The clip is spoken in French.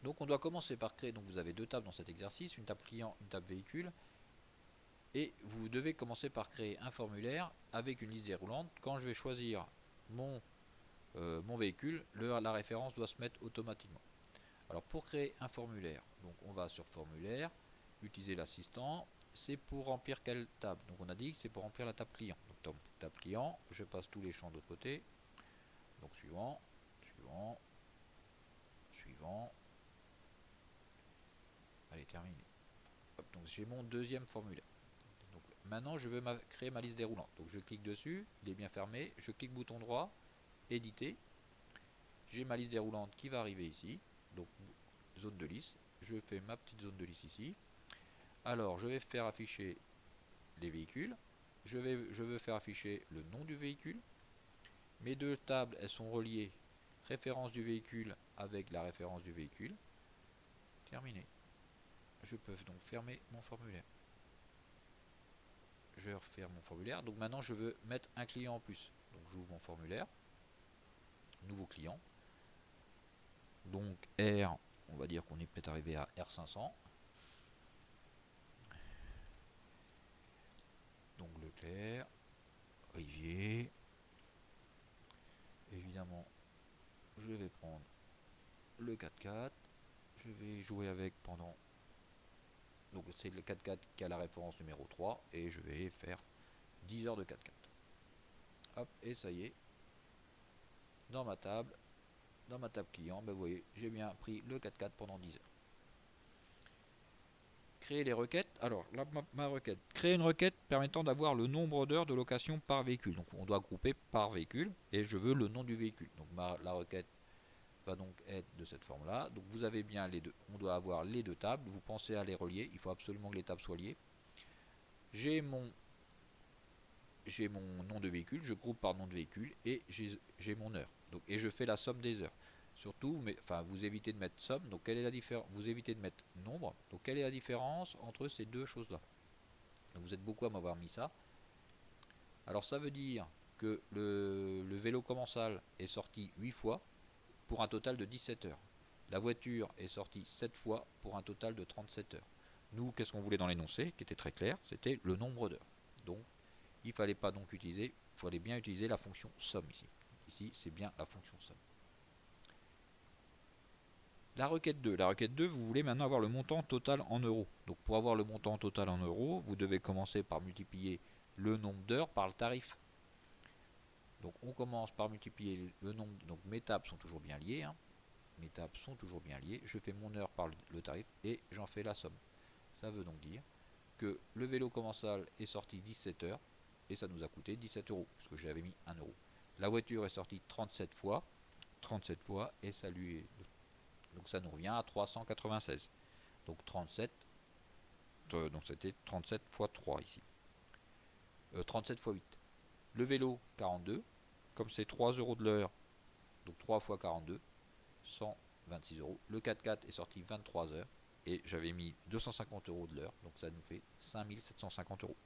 Donc on doit commencer par créer, donc vous avez deux tables dans cet exercice, une table client, une table véhicule, et vous devez commencer par créer un formulaire avec une liste déroulante. Quand je vais choisir mon véhicule, la référence doit se mettre automatiquement. Alors pour créer un formulaire, donc on va sur formulaire, utiliser l'assistant, c'est pour remplir quelle table? Donc on a dit que c'est pour remplir la table client. Donc table client, je passe tous les champs de l'autre côté. Donc suivant, suivant, suivant. Allez, terminé. Hop, donc j'ai mon deuxième formulaire. Donc maintenant je veux créer ma liste déroulante. Donc je clique dessus, il est bien fermé, je clique bouton droit, éditer. J'ai ma liste déroulante qui va arriver ici. Donc zone de liste, je fais ma petite zone de liste ici. Alors je vais faire afficher les véhicules. Je veux faire afficher le nom du véhicule. Mes deux tables, elles sont reliées. Référence du véhicule avec la référence du véhicule. Terminé. Je peux donc fermer mon formulaire. Je vais refaire mon formulaire. Donc maintenant, je veux mettre un client en plus. Donc j'ouvre mon formulaire. Nouveau client. Donc R, on va dire qu'on est peut-être arrivé à R500. Donc Leclerc, Rivier. Évidemment, je vais prendre le 4x4. Je vais jouer avec pendant. Donc c'est le 4x4 qui a la référence numéro 3. Et je vais faire 10 heures de 4x4. Hop, et ça y est. Dans ma table client, ben vous voyez, j'ai bien pris le 4x4 pendant 10 heures. Créer les requêtes. Alors, là, ma requête. Créer une requête permettant d'avoir le nombre d'heures de location par véhicule. Donc, on doit grouper par véhicule et je veux le nom du véhicule. Donc, la requête va donc être de cette forme-là. Donc, vous avez bien les deux. On doit avoir les deux tables. Vous pensez à les relier. Il faut absolument que les tables soient liées. J'ai mon nom de véhicule. Je groupe par nom de véhicule et j'ai mon heure. Donc, et je fais la somme des heures. Surtout, vous évitez de mettre somme. Donc, quelle est la différence? Vous évitez de mettre nombre. Donc, quelle est la différence entre ces deux choses-là? Donc, vous êtes beaucoup à m'avoir mis ça. Alors, ça veut dire que le vélo commensal est sorti 8 fois pour un total de 17 heures. La voiture est sortie 7 fois pour un total de 37 heures. Nous, qu'est-ce qu'on voulait dans l'énoncé, qui était très clair? C'était le nombre d'heures. Donc, il ne fallait pas donc utiliser, il fallait bien utiliser la fonction somme ici. Ici, c'est bien la fonction somme. La requête 2. La requête 2, vous voulez maintenant avoir le montant total en euros. Donc pour avoir le montant total en euros, vous devez commencer par multiplier le nombre d'heures par le tarif. Donc on commence par multiplier le nombre. Donc mes tables sont toujours bien liées. Mes tables sont toujours bien liées. Je fais mon heure par le tarif et j'en fais la somme. Ça veut donc dire que le vélo commensal est sorti 17 heures et ça nous a coûté 17 euros, puisque j'avais mis 1 euro. La voiture est sortie 37 fois et ça lui est. Donc ça nous revient à 396. Donc 37, donc c'était 37 fois 3 ici. 37 fois 8. Le vélo, 42. Comme c'est 3 euros de l'heure, donc 3 fois 42, 126 euros. Le 4x4 est sorti 23 heures et j'avais mis 250 euros de l'heure, donc ça nous fait 5750 euros.